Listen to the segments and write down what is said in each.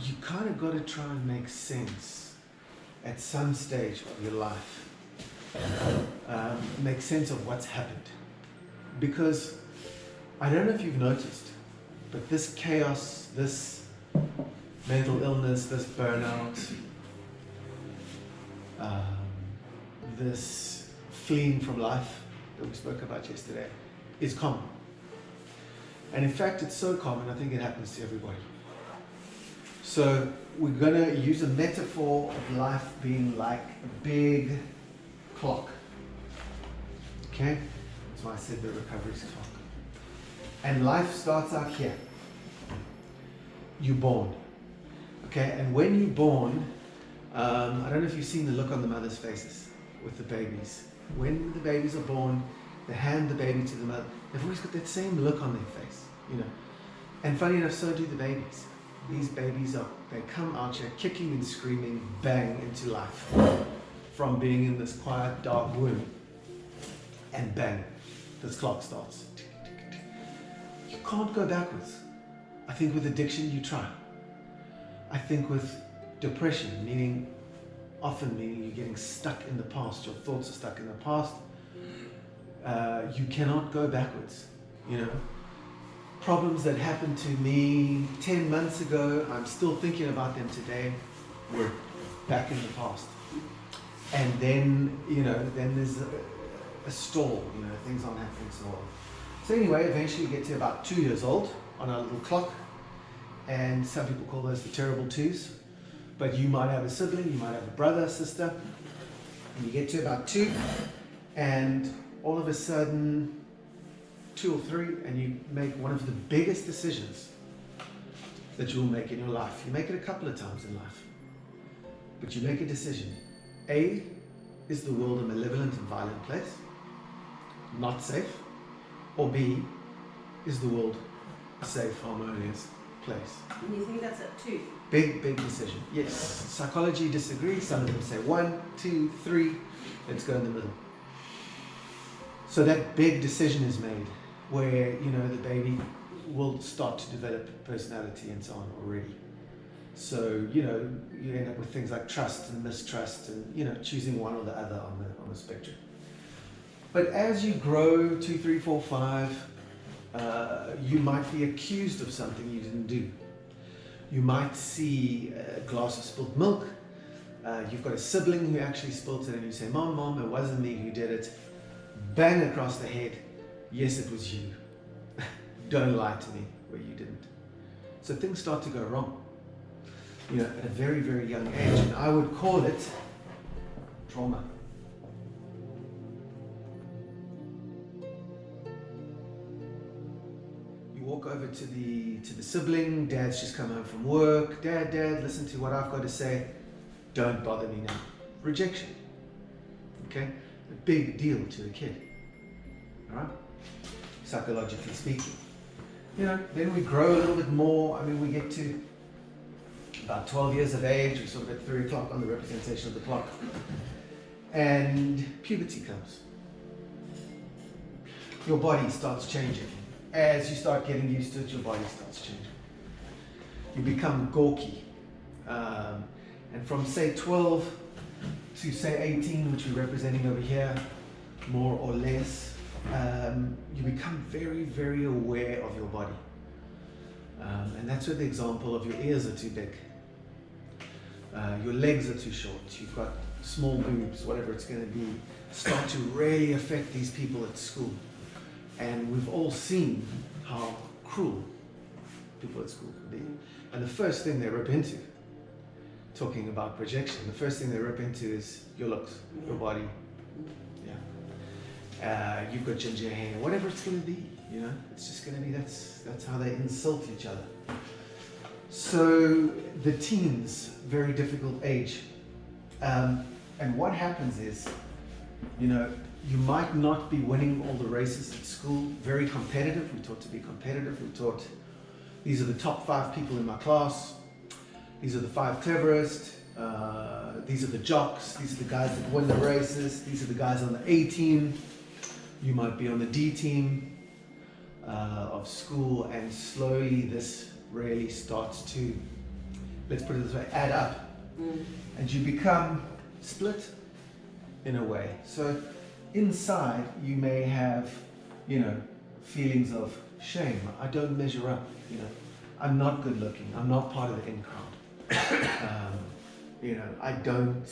you kind of got to try and make sense at some stage of your life. Make sense of what's happened. Because I don't know if you've noticed, but this chaos, this mental illness, this burnout, this fleeing from life that we spoke about yesterday is common. And in fact, it's so common, I think it happens to everybody. So we're going to use a metaphor of life being like a big clock. Okay? That's why I said the recovery is clock. And life starts out here. You're born. Okay? And when you're born, I don't know if you've seen the look on the mother's faces with the babies. When the babies are born, they hand the baby to the mother. They've always got that same look on their face, you know. And funny enough, so do the babies. These babies they come out here kicking and screaming, bang, into life. From being in this quiet, dark womb. And bang, this clock starts. You can't go backwards. I think with addiction, you try. I think with depression, often meaning you're getting stuck in the past, your thoughts are stuck in the past, you cannot go backwards, you know. Problems that happened to me 10 months ago, I'm still thinking about them today, we're back in the past. And then, you know, then there's a stall, you know, things aren't happening so well. So anyway, eventually you get to about 2 years old on our little clock, and some people call those the terrible twos. But you might have a sibling, you might have a brother, sister, and you get to about 2, and all of a sudden, 2 or 3, and you make one of the biggest decisions that you'll make in your life. You make it a couple of times in life, but you make a decision. A, is the world a malevolent and violent place? Not safe? Or B, is the world a safe, harmonious place? And you think that's at 2? Big decision. Yes. Psychology disagrees. Some of them say 1, 2, 3. Let's go in the middle. So that big decision is made where, you know, the baby will start to develop personality and so on already. So, you know, you end up with things like trust and mistrust and, you know, choosing one or the other on the spectrum. But as you grow 2, 3, 4, 5, you might be accused of something you didn't do. You might see a glass of spilled milk. You've got a sibling who actually spilled it and you say, Mom, it wasn't me who did it. Bang across the head. Yes, it was you. Don't lie to me where you didn't. So things start to go wrong, you know, at a very, very young age. And I would call it trauma. You walk over to the sibling, Dad's just come home from work. Dad, listen to what I've got to say. Don't bother me now. Rejection. Okay? A big deal to the kid. Alright? Psychologically speaking. You know, then we grow a little bit more. I mean, we get to about 12 years of age. We're sort of at 3 o'clock on the representation of the clock. And puberty comes. Your body starts changing. As you start getting used to it, your body starts changing. You become gawky. And from say 12 to say 18, which we're representing over here, more or less, you become very, very aware of your body. And that's where the example of your ears are too big. Your legs are too short. You've got small boobs, whatever it's going to be, start to really affect these people at school. And we've all seen how cruel people at school can be. And the first thing they rip into, talking about projection, the first thing they rip into is your looks, your body. Yeah. You've got ginger hair, whatever it's going to be, you know, it's just going to be, that's how they insult each other. So the teens, very difficult age. And what happens is, you know, you might not be winning all the races at school, very competitive. We're taught to be competitive. We're taught these are the top 5 people in my class. These are the 5 cleverest. These are the jocks. These are the guys that win the races. These are the guys on the A team. You might be on the D team of school, and slowly this really starts to let's put it this way, add up. And you become split in a way. So inside you may have, you know, feelings of shame. I don't measure up, you know. I'm not good looking. I'm not part of the in crowd. You know, I don't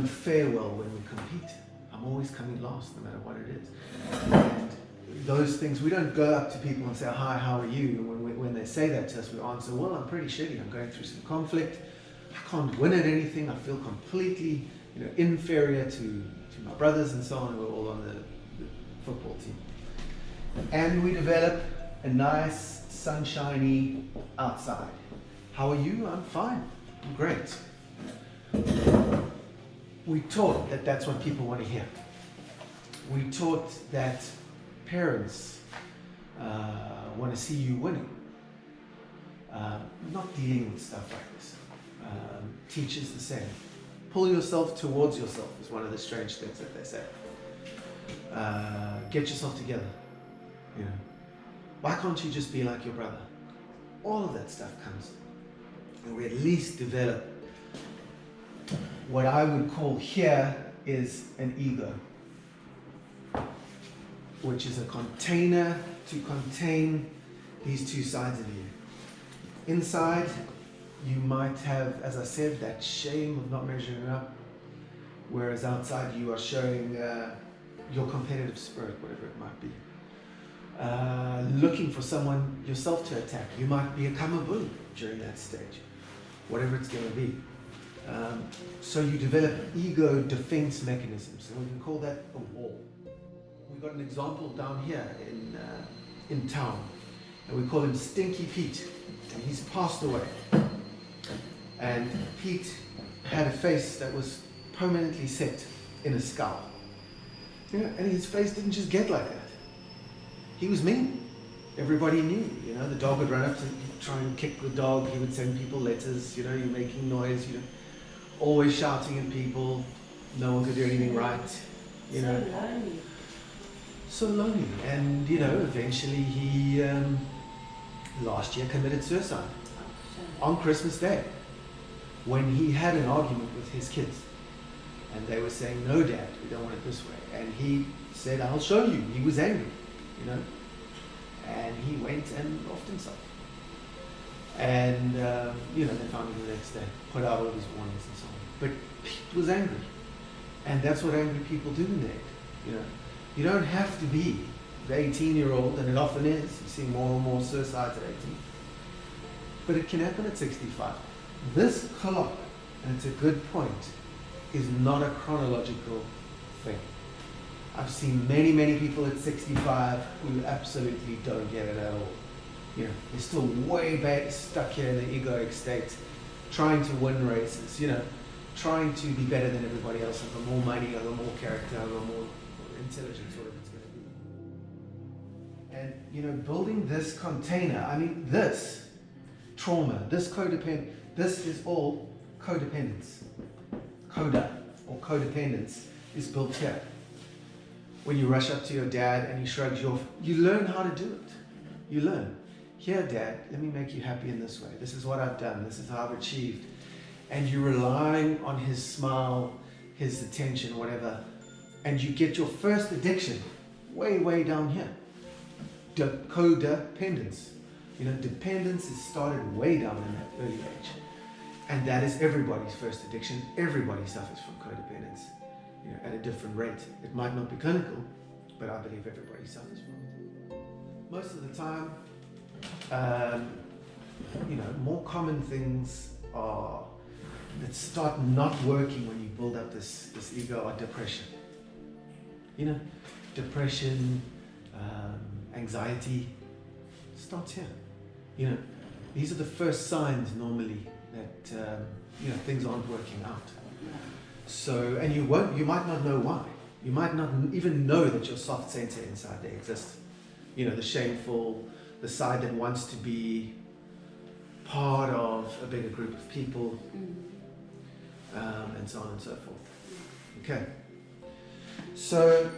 fare well when we compete. I'm always coming last, no matter what it is. And those things, we don't go up to people and say, hi, how are you? And when they say that to us, we answer, well, I'm pretty shitty. I'm going through some conflict. I can't win at anything. I feel completely, you know, inferior to my brothers and so on. We're all on the football team. And we develop a nice, sunshiny outside. How are you? I'm fine. I'm great. We taught that that's what people want to hear. We taught that parents want to see you winning. Not dealing with stuff like this. Teachers the same. Pull yourself towards yourself is one of the strange things that they say. Get yourself together. You know, why can't you just be like your brother? All of that stuff comes, and we at least develop what I would call here is an ego, which is a container to contain these two sides of you. Inside, you might have, as I said, that shame of not measuring up, whereas outside you are showing your competitive spirit, whatever it might be. Looking for someone yourself to attack. You might become a bully during that stage, whatever it's going to be. So you develop ego defense mechanisms, and we can call that a wall. We've got an example down here in town, and we call him Stinky Pete, and he's passed away. And Pete had a face that was permanently set in a scowl. You know, and his face didn't just get like that. He was mean. Everybody knew, you know, the dog would run up to try and kick the dog. He would send people letters, you know, you're making noise, you know, always shouting at people. No one could do anything right, you know. So lonely. So lonely. And, you know, eventually he, last year committed suicide on Christmas Day when he had an argument with his kids. And they were saying, no, Dad, we don't want it this way. And he said, I'll show you. He was angry, you know. And he went and offed himself. And, you know, they found him the next day, put out all his warnings and so on. But Pete was angry. And that's what angry people do in there, you know. You don't have to be the 18-year-old, and it often is. You see more and more suicides at 18. But it can happen at 65. This clock, and it's a good point, is not a chronological thing. I've seen many, many people at 65 who absolutely don't get it at all. You know, they're still way back, stuck here in the egoic state, trying to win races, you know, trying to be better than everybody else, have more money, have more character, have more intelligence, whatever it's going to be. And, you know, building this container, I mean, this trauma, this codependent, this is all codependence. Coda, or codependence, is built here. When you rush up to your dad and he shrugs you off, you learn how to do it. You learn. Here, Dad, let me make you happy in this way. This is what I've done. This is how I've achieved. And you're relying on his smile, his attention, whatever. And you get your first addiction way, way down here. Codependence. You know, dependence is started way down in that early age. And that is everybody's first addiction. Everybody suffers from codependence, you know, at a different rate. It might not be clinical, but I believe everybody suffers from it. Most of the time, you know, more common things are that start not working when you build up this ego are depression. You know, depression, anxiety starts here. You know, these are the first signs normally that you know, things aren't working out. So, and you might not know why. You might not even know that your soft center inside there exists. You know, the shameful, the side that wants to be part of a bigger group of people, and so on and so forth. Okay. So,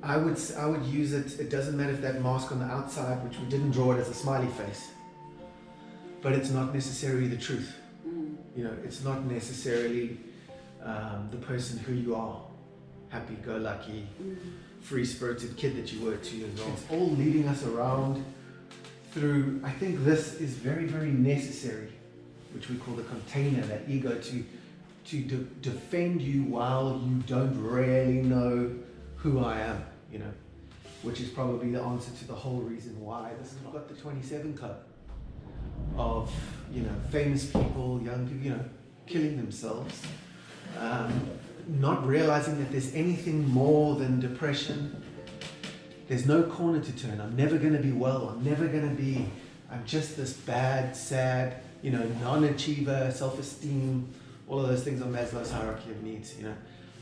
I would use it. It doesn't matter if that mask on the outside, which we didn't draw it as a smiley face, but it's not necessarily the truth. You know, it's not necessarily the person who you are, happy-go-lucky, free-spirited kid that you were 2 years old. It's all leading us around through. I think this is very, very necessary, which we call the container, that ego, to defend you while you don't really know who I am, you know, which is probably the answer to the whole reason why this has got the 27 club of, you know, famous people, young people, you know, killing themselves, not realizing that there's anything more than depression. There's no corner to turn. I'm never going to be well. I'm just this bad, sad, you know, non-achiever, self-esteem, all of those things on Maslow's hierarchy of needs, you know.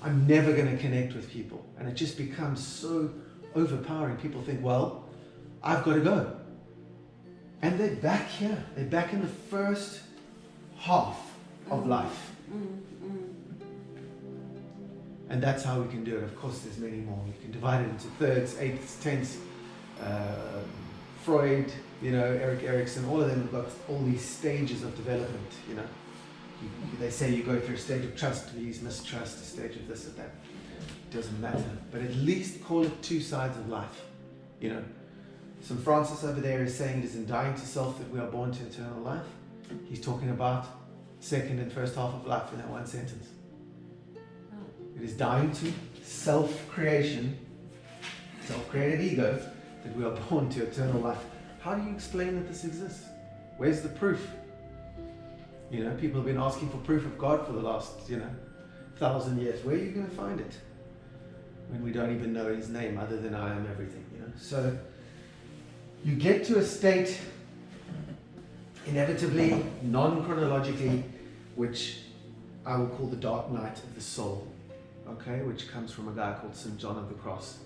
I'm never going to connect with people. And it just becomes so overpowering. People think, well, I've got to go. And they're back here. They're back in the first half of life. And that's how we can do it. Of course, there's many more. You can divide it into thirds, eighths, tenths. Freud, you know, Erik Erikson, all of them have got all these stages of development, you know. They say you go through a stage of trust, please, mistrust, a stage of this or that. It doesn't matter. But at least call it two sides of life, you know. St. Francis over there is saying it is in dying to self that we are born to eternal life. He's talking about second and first half of life in that one sentence. It is dying to self-creation, self-created ego, that we are born to eternal life. How do you explain that this exists? Where's the proof? You know, people have been asking for proof of God for the last, 1,000 years. Where are you going to find it? When we don't even know His name other than I am everything, you know. So you get to a state, inevitably, non-chronologically, which I will call the dark night of the soul, okay, which comes from a guy called St. John of the Cross,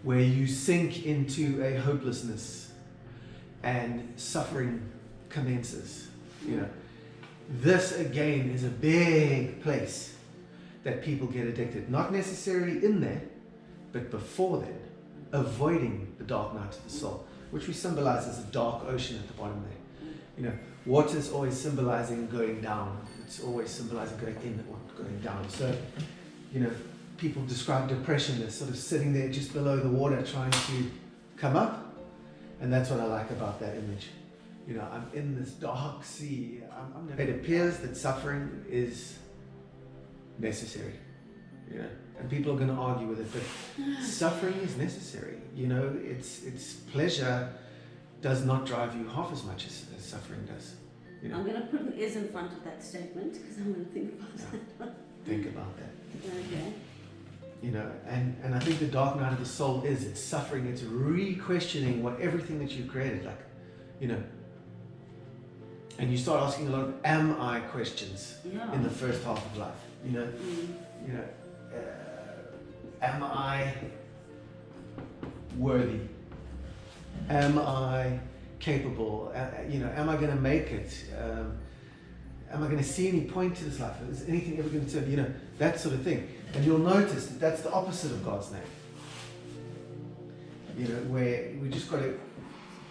where you sink into a hopelessness and suffering commences, you know. This again is a big place that people get addicted, not necessarily in there, but before then, avoiding the dark night of the soul, which we symbolize as a dark ocean at the bottom there. You know, water is always symbolizing going down. It's always symbolizing going in or going down. So, you know, people describe depression as sort of sitting there just below the water trying to come up. And that's what I like about that image. You know, I'm in this dark sea. It appears that suffering is necessary, you know, and people are going to argue with it, but suffering is necessary. You know, it's pleasure does not drive you half as much as suffering does. You know? I'm going to put an is in front of that statement because I'm going to think about that. Think about that. Okay. You know, and I think the dark night of the soul it's suffering, it's re-questioning what everything that you've created, like, you know, and you start asking a lot of am I questions in the first half of life, you know, am I worthy? Am I capable? You know, am I going to make it? Am I going to see any point to this life? Is anything ever going to turn? You know, that sort of thing. And you'll notice that that's the opposite of God's name. You know, where we just got to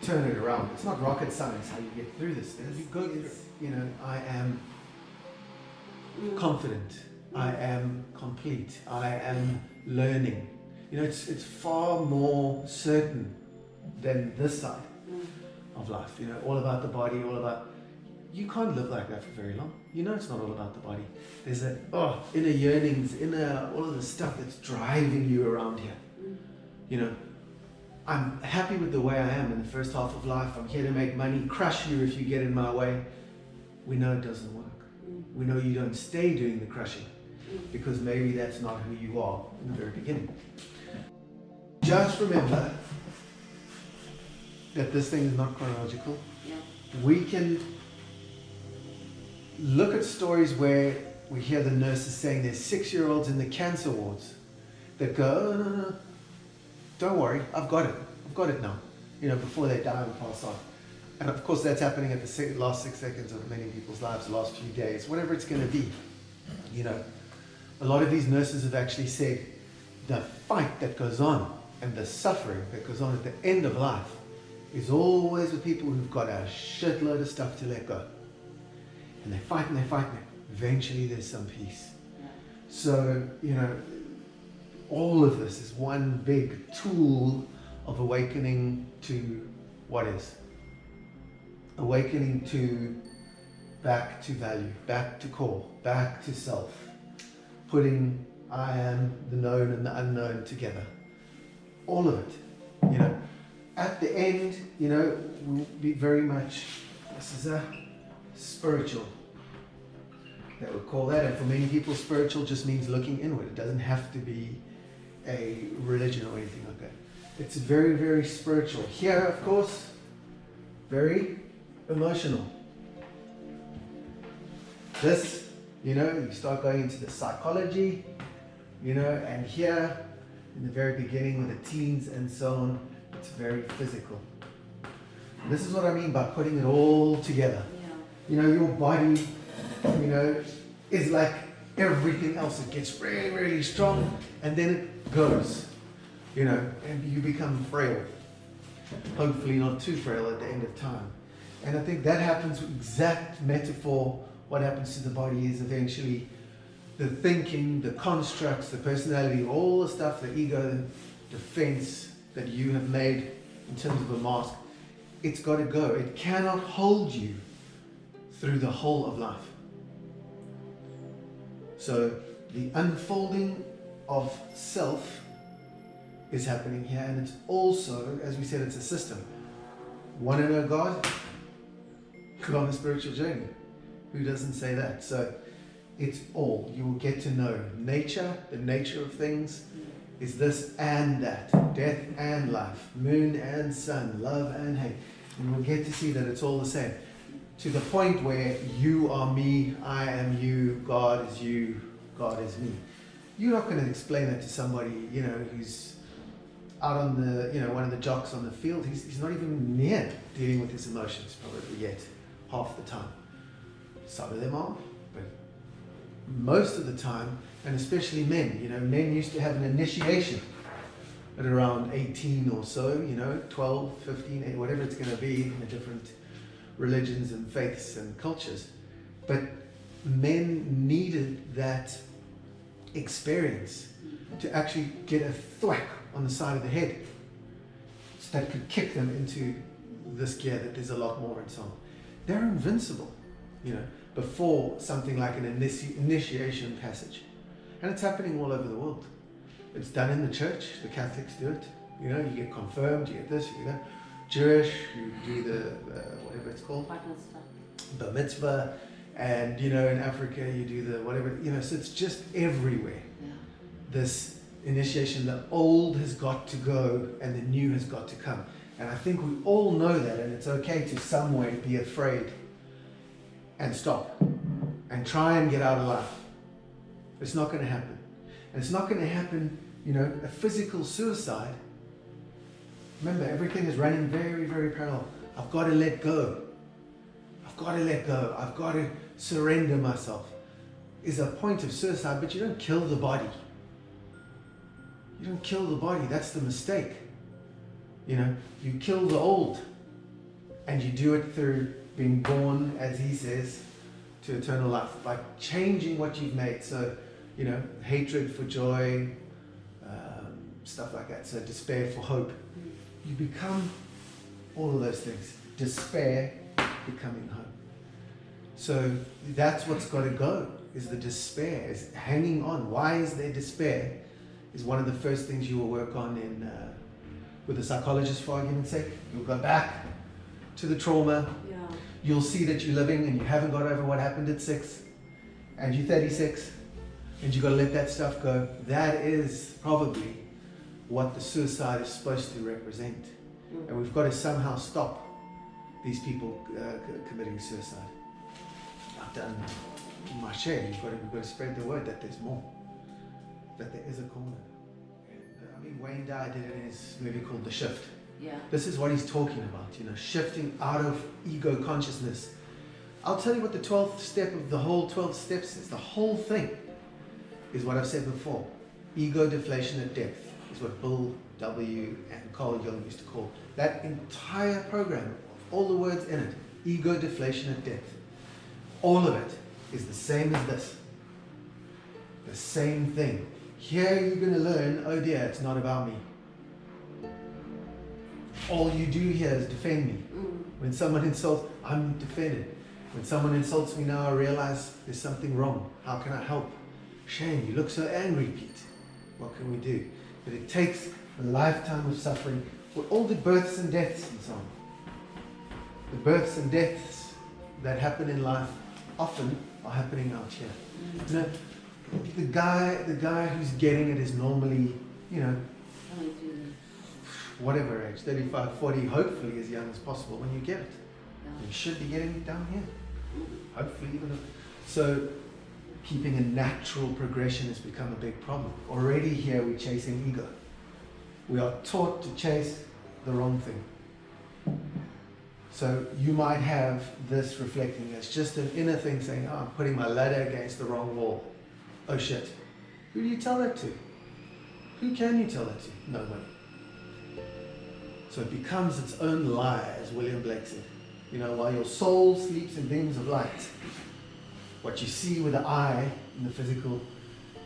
turn it around. It's not rocket science how you get through this. As you go through, you know, I am confident. I am complete. I am learning. You know, it's far more certain than this side of life. You know, all about the body, all about. You can't live like that for very long. You know, it's not all about the body. There's inner yearnings, all of the stuff that's driving you around here. You know, I'm happy with the way I am in the first half of life. I'm here to make money, crush you if you get in my way. We know it doesn't work. We know you don't stay doing the crushing because maybe that's not who you are in the very beginning. Just remember that this thing is not chronological. Yeah. We can look at stories where we hear the nurses saying there's 6-year-olds in the cancer wards that go, oh, no, don't worry, I've got it now, you know, before they die and pass on. And of course that's happening at the last 6 seconds of many people's lives, the last few days, whatever it's going to be. You know, a lot of these nurses have actually said the fight that goes on and the suffering that goes on at the end of life is always with people who've got a shitload of stuff to let go. And they fight and they fight and eventually there's some peace. So, you know, all of this is one big tool of awakening to what is. Awakening to back to value, back to core, back to self. Putting I am, the known and the unknown together. All of it, you know. At the end, you know, will be very much, this is a spiritual. That would call that, and for many people spiritual just means looking inward. It doesn't have to be a religion or anything like that. It's very, very spiritual. Here, of course, very emotional. This, you know, you start going into the psychology, you know, and here, in the very beginning with the teens and so on, it's very physical. And this is what I mean by putting it all together. Yeah. You know, your body, you know, is like everything else. It gets really, really strong and then it goes, you know, and you become frail. Hopefully not too frail at the end of time. And I think that happens, exact metaphor, what happens to the body is eventually the thinking, the constructs, the personality, all the stuff, the ego, the defense that you have made in terms of a mask, it's got to go. It cannot hold you through the whole of life. So the unfolding of self is happening here, and it's also, as we said, it's a system. Want to know God? Go on a spiritual journey. Who doesn't say that? So it's all. You will get to know nature, the nature of things is this and that, death and life, moon and sun, love and hate. And we'll get to see that it's all the same. To the point where you are me, I am you, God is you, God is me. You're not going to explain that to somebody, you know, who's out on the, you know, one of the jocks on the field. He's not even near dealing with his emotions probably yet, half the time. Some of them are, but most of the time, and especially men, you know, men used to have an initiation at around 18 or so, you know, 12, 15, 8, whatever it's going to be in the different religions and faiths and cultures. But men needed that experience to actually get a thwack on the side of the head so that could kick them into this gear that there's a lot more and so on. They're invincible, you know, before something like an initiation passage. And it's happening all over the world. It's done in the church. The Catholics do it. You know, you get confirmed, you get this, you get that. Jewish, you do the whatever it's called, the mitzvah, and you know, in Africa you do the whatever, you know. So it's just everywhere. Yeah. This initiation, the old has got to go and the new has got to come. And I think we all know that, and it's okay to some way be afraid and stop and try and get out of life. It's not going to happen. And it's not going to happen, you know, a physical suicide. Remember, everything is running very, very parallel. I've got to let go. I've got to let go. I've got to surrender myself. Is a point of suicide, but you don't kill the body. You don't kill the body. That's the mistake. You know, you kill the old. And you do it through being born, as he says, to eternal life. By changing what you've made. So, you know, hatred for joy, stuff like that. So despair for hope. You become all of those things. Despair becoming hope. So that's what's got to go, is the despair, is hanging on. Why is there despair? Is one of the first things you will work on in with a psychologist, for argument's sake. You'll go back to the trauma. Yeah. You'll see that you're living and you haven't got over what happened at 6, and you're 36, and you've got to let that stuff go. That is probably what the suicide is supposed to represent. And we've got to somehow stop these people committing suicide. I've done my share. We've got to spread the word that there's more, that there is a corner. And, I mean, Wayne Dyer did it in his movie called The Shift. Yeah. This is what he's talking about, you know, shifting out of ego consciousness. I'll tell you what the 12th step of the whole 12 steps is. The whole thing is what I've said before. Ego deflation at depth. is what Bill W. and Carl Jung used to call that entire program of all the words in it, ego deflation at depth. All of it is the same as this. The same thing. Here you're going to learn, oh dear, it's not about me. All you do here is defend me. When someone insults, I'm defended. When someone insults me now, I realize there's something wrong. How can I help? Shane, you look so angry, Pete. What can we do? But it takes a lifetime of suffering for all the births and deaths and so on. The births and deaths that happen in life often are happening out here. You know, the guy who's getting it is normally, you know, whatever age, 35, 40, hopefully as young as possible when you get it. You should be getting it down here. Hopefully even. So keeping a natural progression has become a big problem. Already here we're chasing ego. We are taught to chase the wrong thing. So you might have this reflecting as just an inner thing saying, oh, I'm putting my ladder against the wrong wall. Oh shit. Who do you tell that to? Who can you tell that to? Nobody. So it becomes its own lie, as William Blake said. You know, while your soul sleeps in beams of light, what you see with the eye in the physical,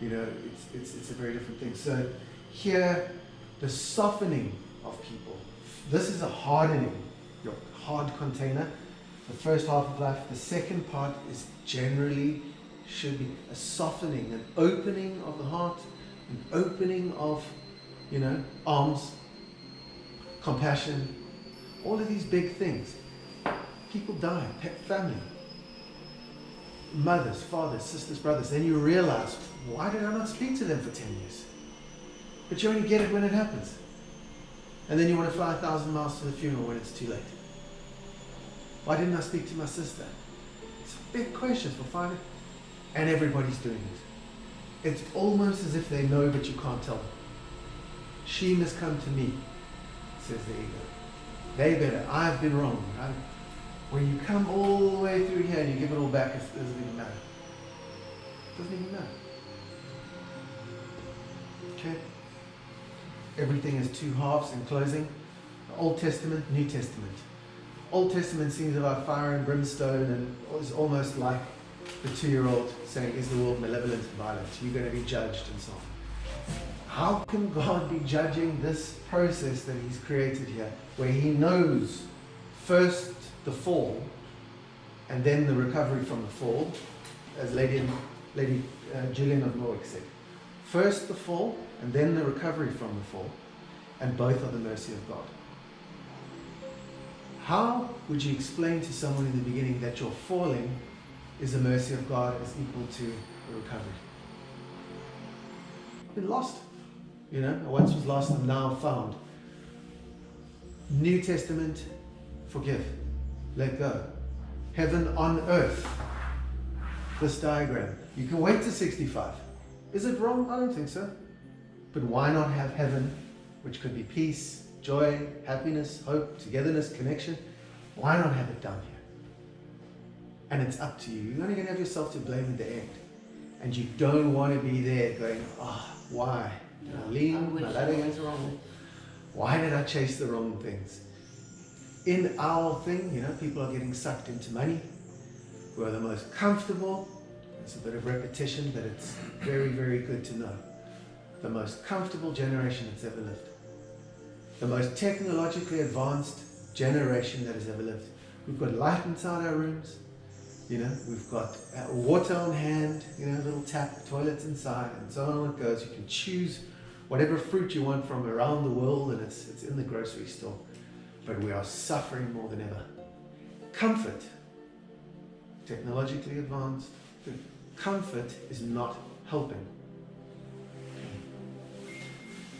you know, it's a very different thing. So here, the softening of people. This is a hardening, your hard container. The first half of life. The second part is generally should be a softening, an opening of the heart, an opening of, you know, arms, compassion, all of these big things. People die, family, mothers, fathers, sisters, brothers. Then you realize, why did I not speak to them for 10 years? But you only get it when it happens. And then you want to fly 1,000 miles to the funeral when it's too late. Why didn't I speak to my sister? It's a big question for finding. And everybody's doing it. It's almost as if they know, but you can't tell them. She must come to me, says the ego. They better. I've been wrong. When you come all the way through here and you give it all back, it doesn't even matter. It doesn't even matter. Okay? Everything is two halves in closing. Old Testament, New Testament. Old Testament seems about fire and brimstone and is almost like the 2-year-old saying, is the world malevolent and violent? You're going to be judged and so on. How can God be judging this process that He's created here, where He knows first the fall and then the recovery from the fall, as Lady Julian of Norwich said. First the fall and then the recovery from the fall, and both are the mercy of God. How would you explain to someone in the beginning that your falling is the mercy of God is equal to the recovery? I've been lost. You know, I once was lost and now found. New Testament, forgive, let go. Heaven on earth. This diagram. You can wait to 65. Is it wrong? I don't think so. But why not have heaven, which could be peace, joy, happiness, hope, togetherness, connection? Why not have it down here? And it's up to you. You're only going to have yourself to blame in the end. And you don't want to be there going, why? Did I lean my ladder against the wrong way? Why did I chase the wrong things? In our thing, you know, people are getting sucked into money. We're the most comfortable. It's a bit of repetition, but it's very, very good to know. The most comfortable generation that's ever lived. The most technologically advanced generation that has ever lived. We've got light inside our rooms. You know, we've got water on hand, you know, little tap, toilets inside, and so on it goes. You can choose whatever fruit you want from around the world, and it's in the grocery store. But we are suffering more than ever. Comfort, technologically advanced, but comfort is not helping.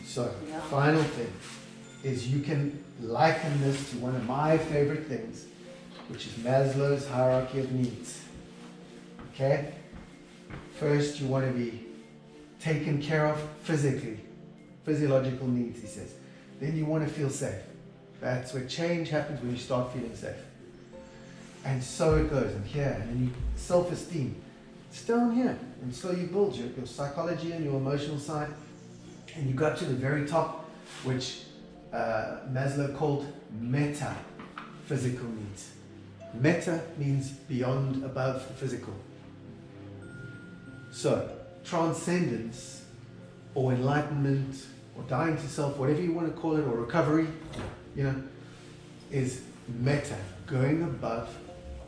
So, final thing is you can liken this to one of my favorite things, which is Maslow's hierarchy of needs. Okay? First, you want to be taken care of physically. Physiological needs, he says. Then you want to feel safe. That's where change happens, when you start feeling safe. And so it goes, and here, and then you self-esteem. It's down here. And so you build your psychology and your emotional side. And you go up to the very top, which Maslow called meta-physical needs. Meta means beyond, above the physical. So, transcendence, or enlightenment, or dying to self, whatever you want to call it, or recovery, you know, is meta, going above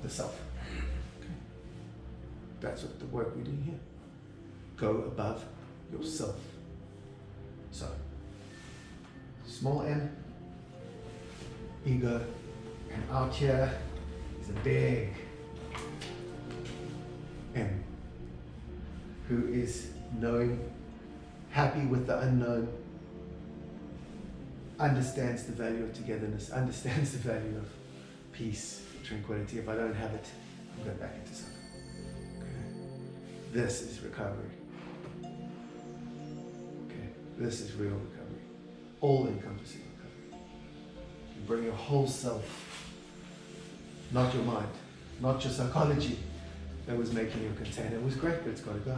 the self. Okay. That's what the work we're doing here. Go above yourself. So, small m, ego, and out here is a big M, who is knowing, happy with the unknown, understands the value of togetherness, understands the value of peace, tranquility. If I don't have it, I'm going back into suffering. Okay. This is recovery. Okay. This is real recovery. All-encompassing recovery. You bring your whole self, not your mind, not your psychology that was making you a container. It was great, but it's got to go.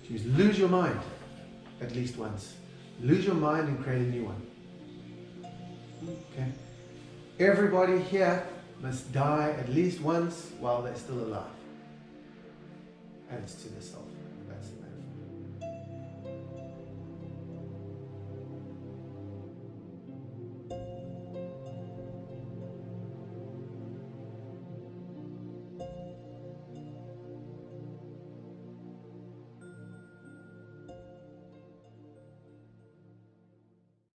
You lose your mind at least once. Lose your mind and create a new one. Okay? Everybody here must die at least once while they're still alive. Adds to the self.